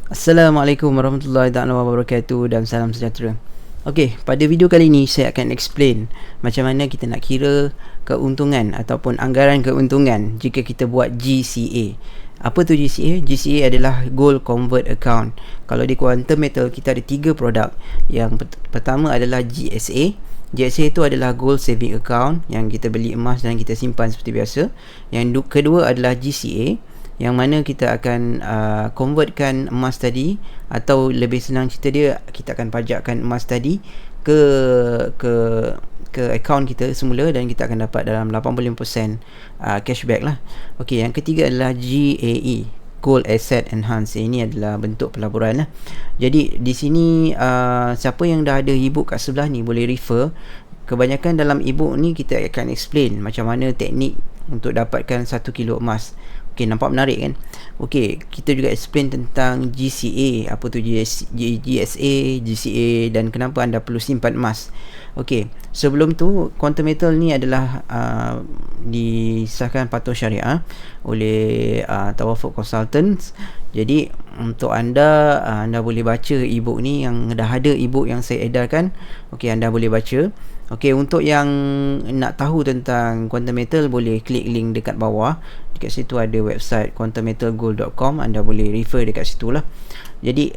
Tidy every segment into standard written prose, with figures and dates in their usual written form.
Assalamualaikum warahmatullahi taala wabarakatuh dan salam sejahtera. Okey, pada video kali ini saya akan explain macam mana kita nak kira keuntungan ataupun anggaran keuntungan jika kita buat GCA. Apa tu GCA? GCA adalah Gold Convert Account. Kalau di Quantum Metal kita ada 3 produk. Yang pertama adalah GSA. GSA itu adalah Gold Saving Account yang kita beli emas dan kita simpan seperti biasa. Yang kedua adalah GCA, yang mana kita akan convertkan emas tadi, atau lebih senang cerita dia, kita akan pajakkan emas tadi ke akaun kita semula dan kita akan dapat dalam 85% cashback lah. Okey, yang ketiga adalah GAE, Gold Asset Enhance. Ini adalah bentuk pelaburan lah. Jadi di sini siapa yang dah ada ebook kat sebelah ni boleh refer. Kebanyakan dalam ebook ni kita akan explain macam mana teknik untuk dapatkan 1 kilo emas. Okey, nampak menarik kan? Okey, kita juga explain tentang GCA, apa tu GSA, GCA dan kenapa anda perlu simpan emas. Okey, sebelum tu Quantum Metal ni adalah disahkan patuh syariah oleh Tawafuk Consultants. Jadi untuk anda boleh baca ebook ni, yang dah ada ebook yang saya edarkan. Okey, anda boleh baca. Okey, untuk yang nak tahu tentang Quantum Metal boleh klik link dekat bawah. Dekat situ ada website quantummetalgold.com. Anda boleh refer dekat situ lah. Jadi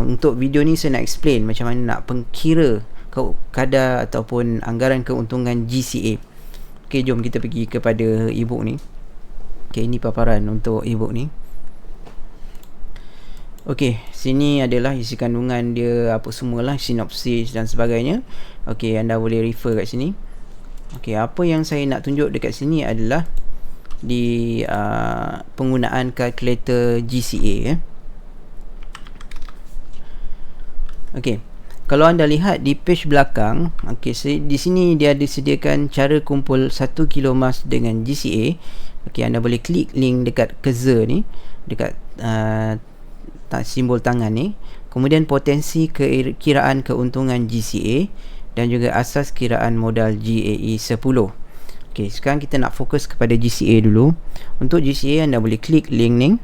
untuk video ni saya nak explain macam mana nak pengkira kadar ataupun anggaran keuntungan GCA. Okey, jom kita pergi kepada ebook ni. Okey, ini paparan untuk ebook ni. Okey, sini adalah isi kandungan dia, apa semualah, sinopsis dan sebagainya. Okey, anda boleh refer kat sini. Okey, apa yang saya nak tunjuk dekat sini adalah di penggunaan kalkulator GCA. Okey, kalau anda lihat di page belakang, okey, di sini dia ada sediakan cara kumpul 1 kilo emas dengan GCA. Okey, anda boleh klik link dekat cursor ni, dekat simbol tangan ni. Kemudian potensi kiraan keuntungan GCA dan juga asas kiraan modal GAE 10. Okey, sekarang kita nak fokus kepada GCA dulu. Untuk GCA anda boleh klik link ni,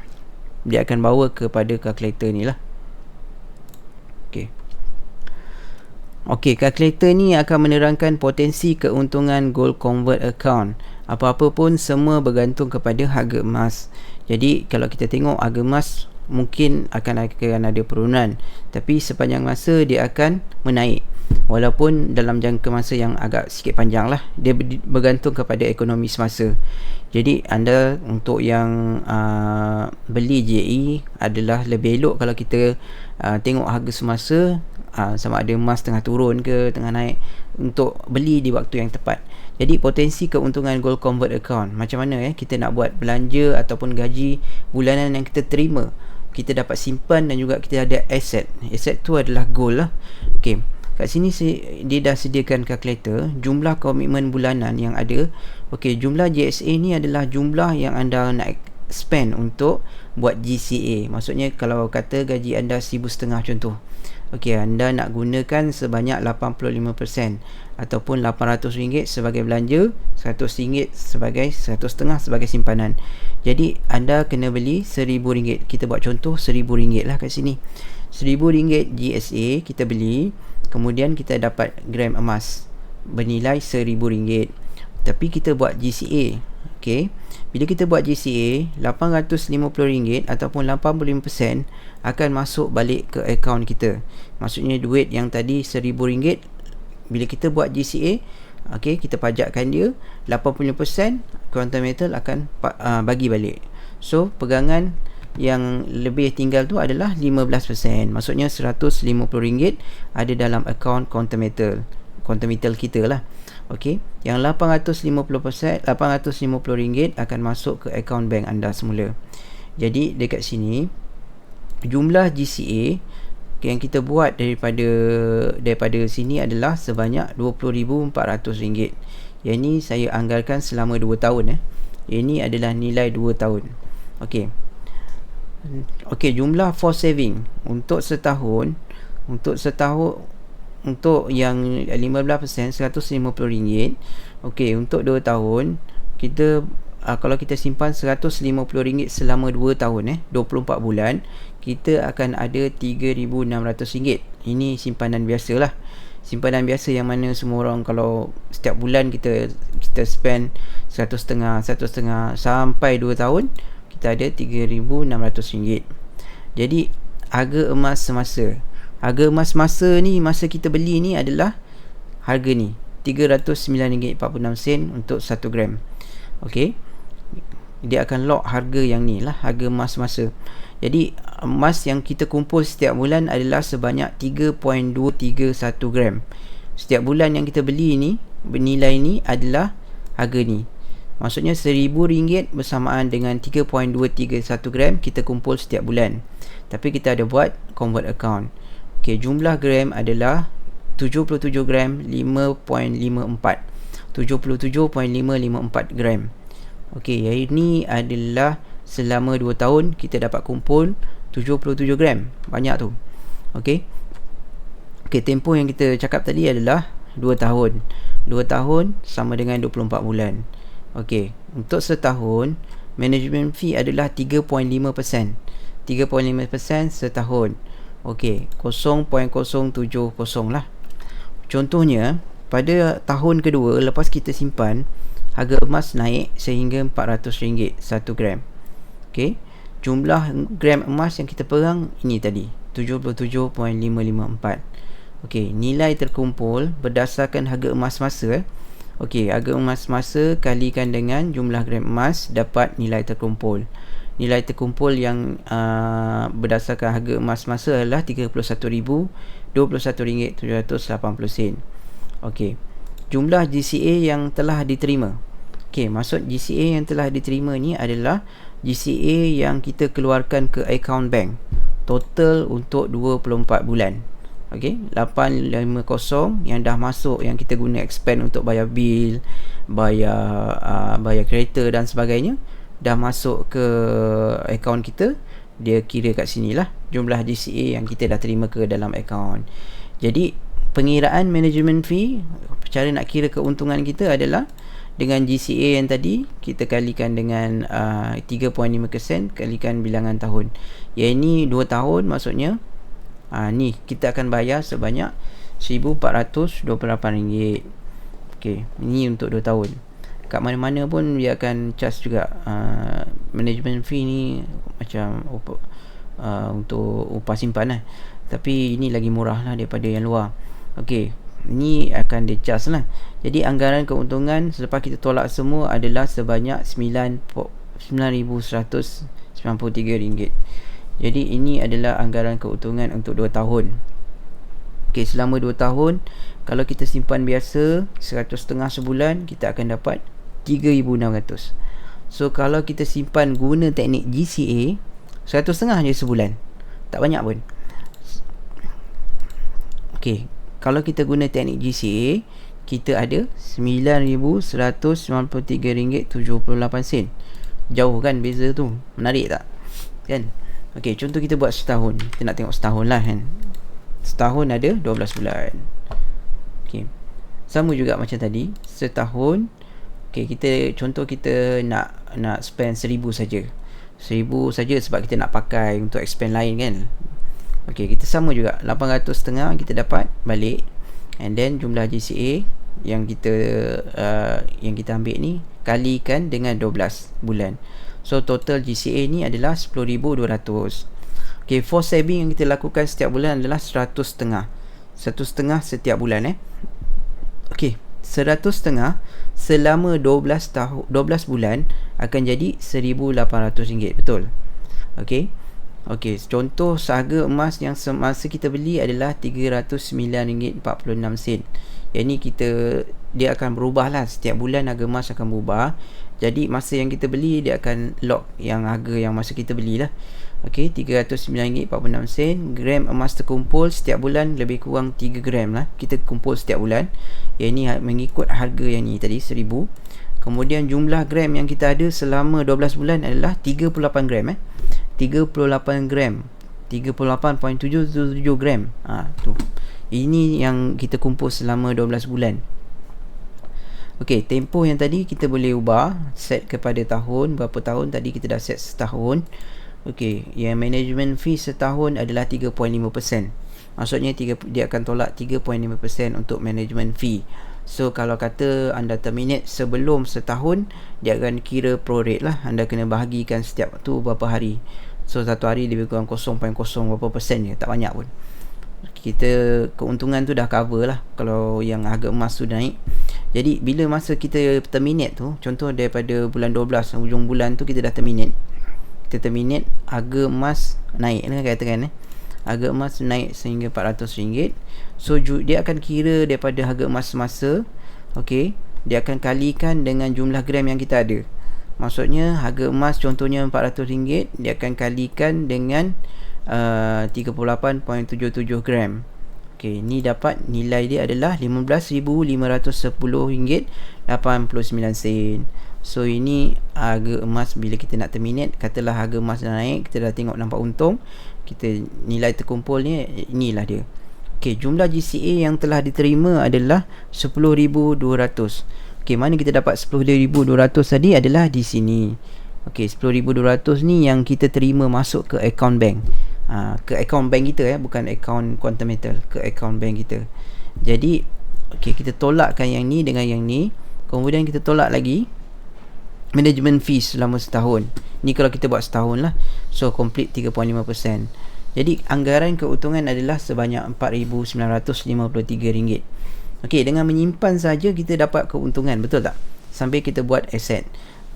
dia akan bawa kepada kalkulator ni lah. Okey. Okey, kalkulator ni akan menerangkan potensi keuntungan Gold Convert Account. Apa-apa pun semua bergantung kepada harga emas. Jadi kalau kita tengok harga emas mungkin akan ada penurunan, tapi sepanjang masa dia akan menaik, walaupun dalam jangka masa yang agak sikit panjang lah. Dia bergantung kepada ekonomi semasa. Jadi anda untuk yang beli GE adalah lebih elok kalau kita tengok harga semasa, sama ada emas tengah turun ke tengah naik, untuk beli di waktu yang tepat. Jadi potensi keuntungan Gold Convert Account, macam mana kita nak buat belanja ataupun gaji bulanan yang kita terima, kita dapat simpan dan juga kita ada aset. Aset tu adalah gold lah. Okey, kat sini dia dah sediakan kalkulator jumlah komitmen bulanan yang ada. Okey, jumlah GSA ni adalah jumlah yang anda nak spend untuk buat GCA. Maksudnya kalau kata gaji anda 1,500 contoh. Okey, anda nak gunakan sebanyak 85% ataupun RM800 sebagai belanja, RM100 sebagai RM150 sebagai simpanan. Jadi anda kena beli RM1,000. Kita buat contoh RM1,000 lah kat sini. RM1,000 GSA kita beli, kemudian kita dapat gram emas bernilai RM1,000. Tapi kita buat GCA. Okey, bila kita buat GCA, RM850 ataupun 85% akan masuk balik ke akaun kita. Maksudnya duit yang tadi RM1,000, bila kita buat GCA, okey, kita pajakkan dia 80%, Quantum Metal akan bagi balik. So pegangan yang lebih tinggal tu adalah 15%. Maksudnya RM150 ada dalam akaun Quantum Metal kita lah. Okey, yang 850% RM850 akan masuk ke akaun bank anda semula. Jadi dekat sini jumlah GCA yang kita buat daripada sini adalah sebanyak RM20,400. Yang ni saya anggarkan selama 2 tahun. Yang ni adalah nilai 2 tahun. Okey. Okey, jumlah force saving untuk setahun, untuk yang 15% RM150. Okey, untuk 2 tahun kita kalau kita simpan RM150 selama 2 tahun 24 bulan, kita akan ada RM3,600. Ini simpanan biasa lah. Simpanan biasa yang mana semua orang kalau setiap bulan kita spend 1,5 sampai 2 tahun, kita ada RM3,600. Jadi harga emas semasa, harga emas masa ni, masa kita beli ni adalah harga ni RM309.46 untuk 1 gram. Okey, dia akan lock harga yang ni lah, harga emas masa. Jadi emas yang kita kumpul setiap bulan adalah sebanyak 3.231 gram. Setiap bulan yang kita beli ni, bernilai ni adalah harga ni. Maksudnya RM1,000 bersamaan dengan 3.231 gram kita kumpul setiap bulan. Tapi kita ada buat convert account. Okey, jumlah gram adalah 77 gram 5.54. 77.554 gram. Okey, yang ini adalah selama 2 tahun kita dapat kumpul 77 gram. Banyak tu. Okey. Okey, tempoh yang kita cakap tadi adalah 2 tahun. 2 tahun sama dengan 24 bulan. Okey, untuk setahun management fee adalah 3.5%. 3.5% setahun. Okey, 0.070 lah. Contohnya, pada tahun kedua lepas kita simpan, harga emas naik sehingga RM400 1 gram. Okey, jumlah gram emas yang kita perang ini tadi 77.554. Okey, nilai terkumpul berdasarkan harga emas masa. Okey, harga emas masa kalikan dengan jumlah gram emas dapat nilai terkumpul. Nilai terkumpul yang berdasarkan harga emas masa adalah RM31,021.780. Okey, jumlah GCA yang telah diterima. Okey, maksud GCA yang telah diterima ni adalah GCA yang kita keluarkan ke account bank. Total untuk 24 bulan. Okey, 850 yang dah masuk, yang kita guna expand untuk bayar bil, bayar kereta dan sebagainya, dah masuk ke account kita. Dia kira kat sini lah jumlah GCA yang kita dah terima ke dalam account. Jadi pengiraan management fee, cara nak kira keuntungan kita adalah dengan GCA yang tadi kita kalikan dengan 3.5% kalikan bilangan tahun. Yang ini 2 tahun, maksudnya ni kita akan bayar sebanyak RM1,428. Okey, ini untuk 2 tahun. Kat mana-mana pun dia akan charge juga management fee ni macam untuk upah simpan lah. Tapi ini lagi murah lah daripada yang luar. Okey, ini akan di charge lah. Jadi anggaran keuntungan selepas kita tolak semua adalah sebanyak RM9,193. Jadi ini adalah anggaran keuntungan untuk 2 tahun. Okey, selama 2 tahun kalau kita simpan biasa 100.5 sebulan, kita akan dapat RM3,600. So kalau kita simpan guna teknik GCA, 100.5 je sebulan, tak banyak pun. Okey, kalau kita guna teknik GCA, kita ada RM9,193.78. Jauh kan beza tu? Menarik tak? Kan? Okey, contoh kita buat setahun. Kita nak tengok setahun lah kan. Setahun ada 12 bulan. Okey, sama juga macam tadi. Setahun. Okey, contoh kita nak spend 1,000 saja. 1,000 saja sebab kita nak pakai untuk expand lain kan. Okey, kita sama juga 800.5 kita dapat balik. And then jumlah GCA yang kita ambil ni kalikan dengan 12 bulan. So total GCA ni adalah 10,200. Okey, force saving yang kita lakukan setiap bulan adalah 100.5. 100.5 setiap bulan Okey, 100.5 selama 12 bulan akan jadi RM1,800. Betul? Okey. Okey, contoh seharga emas yang semasa kita beli adalah RM309.46. Yang ni dia akan berubah lah. Setiap bulan harga emas akan berubah. Jadi masa yang kita beli dia akan lock yang harga yang masa kita beli lah. Okey, RM309.46. Gram emas terkumpul setiap bulan lebih kurang 3 gram lah kita kumpul setiap bulan. Yang ni mengikut harga yang ni tadi 1,000. Kemudian jumlah gram yang kita ada selama 12 bulan adalah 38 gram 38 gram 38.77 gram. Tu. Ini yang kita kumpul selama 12 bulan. Okey, tempoh yang tadi kita boleh ubah, set kepada tahun. Berapa tahun tadi kita dah set setahun. Okey, yang management fee setahun adalah 3.5%. Maksudnya dia akan tolak 3.5% untuk management fee. So kalau kata anda terminate sebelum setahun, dia akan kira prorate lah. Anda kena bahagikan setiap tu berapa hari. So satu hari lebih kurang 0.0 berapa persen je, tak banyak pun. Kita keuntungan tu dah cover lah kalau yang harga emas tu naik. Jadi bila masa kita terminate tu, contoh daripada bulan 12 hujung bulan tu kita dah terminate, harga emas naik lah katakan harga emas naik sehingga RM400. So dia akan kira daripada harga emas semasa, okey, dia akan kalikan dengan jumlah gram yang kita ada. Maksudnya harga emas contohnya RM400, dia akan kalikan dengan 38.77 gram. Okey, ni dapat nilai dia adalah RM15,510.89. So ini harga emas bila kita nak terminate. Katalah harga emas dah naik, kita dah tengok nampak untung, kita nilai terkumpul ni, inilah dia. Okey, jumlah GCA yang telah diterima adalah 10,200. Okey, mana kita dapat 10,200 tadi adalah di sini. Okey, 10,200 ni yang kita terima masuk ke account bank. Ke account bank kita bukan account Quantum Metal, ke account bank kita. Jadi okey, kita tolakkan yang ni dengan yang ni, kemudian kita tolak lagi management fees selama setahun. Ni kalau kita buat setahun lah. So complete 3.5%. Jadi anggaran keuntungan adalah sebanyak RM4,953. Okey, dengan menyimpan saja kita dapat keuntungan, betul tak? Sampai kita buat aset.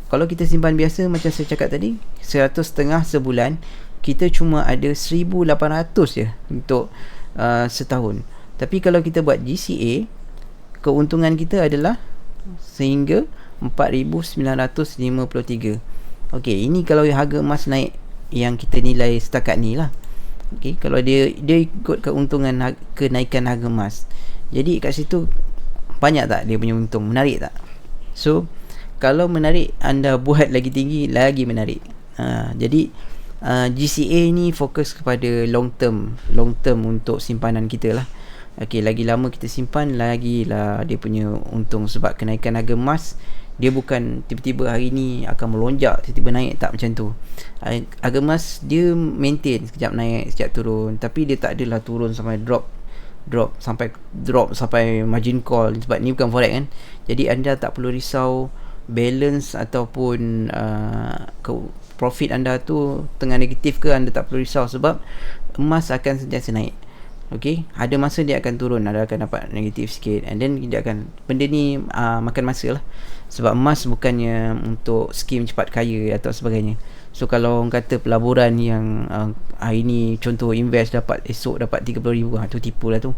Kalau kita simpan biasa macam saya cakap tadi, 100.5 sebulan, kita cuma ada 1,800 je untuk setahun. Tapi kalau kita buat GCA, keuntungan kita adalah sehingga 4,953. Okey, ini kalau harga emas naik yang kita nilai setakat ni lah. Okey, kalau dia ikut keuntungan kenaikan harga emas. Jadi kat situ banyak tak dia punya untung? Menarik tak? So kalau menarik, anda buat lagi tinggi, lagi menarik. Jadi GCA ni fokus kepada long term untuk simpanan kita lah. Okey, lagi lama kita simpan, lagi lah dia punya untung. Sebab kenaikan harga emas, dia bukan tiba-tiba hari ni akan melonjak, tiba-tiba naik, tak macam tu. Harga emas dia maintain, sekejap naik, sekejap turun. Tapi dia tak adalah turun sampai drop sampai margin call. Sebab ni bukan forex kan. Jadi anda tak perlu risau balance ataupun profit anda tu tengah negatif ke, anda tak perlu risau. Sebab emas akan sentiasa naik. Okey, ada masa dia akan turun, ada akan dapat negatif sikit, and then dia akan, benda ni makan masa lah. Sebab emas bukannya untuk skim cepat kaya atau sebagainya. So kalau orang kata pelaburan yang hari ni contoh invest dapat, esok dapat 30,000, tu tipu lah tu.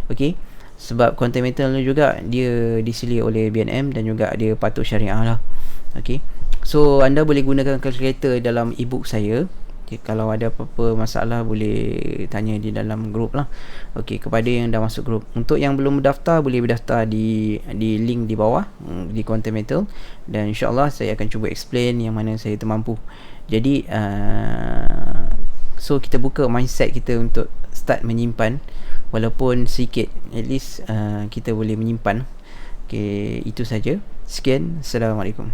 Okey, sebab Quantum Metal ni juga dia diselir oleh BNM dan juga dia patuh syariah lah. Okey, so anda boleh gunakan kalkulator dalam ebook saya. Okay, kalau ada apa-apa masalah boleh tanya di dalam grup lah. Okey, kepada yang dah masuk grup. Untuk yang belum berdaftar, boleh berdaftar di link di bawah, di Quantum Metal, dan insyaAllah saya akan cuba explain yang mana saya termampu. Jadi so kita buka mindset kita untuk start menyimpan, walaupun sikit, at least kita boleh menyimpan. Okey, itu saja. Sekian, Assalamualaikum.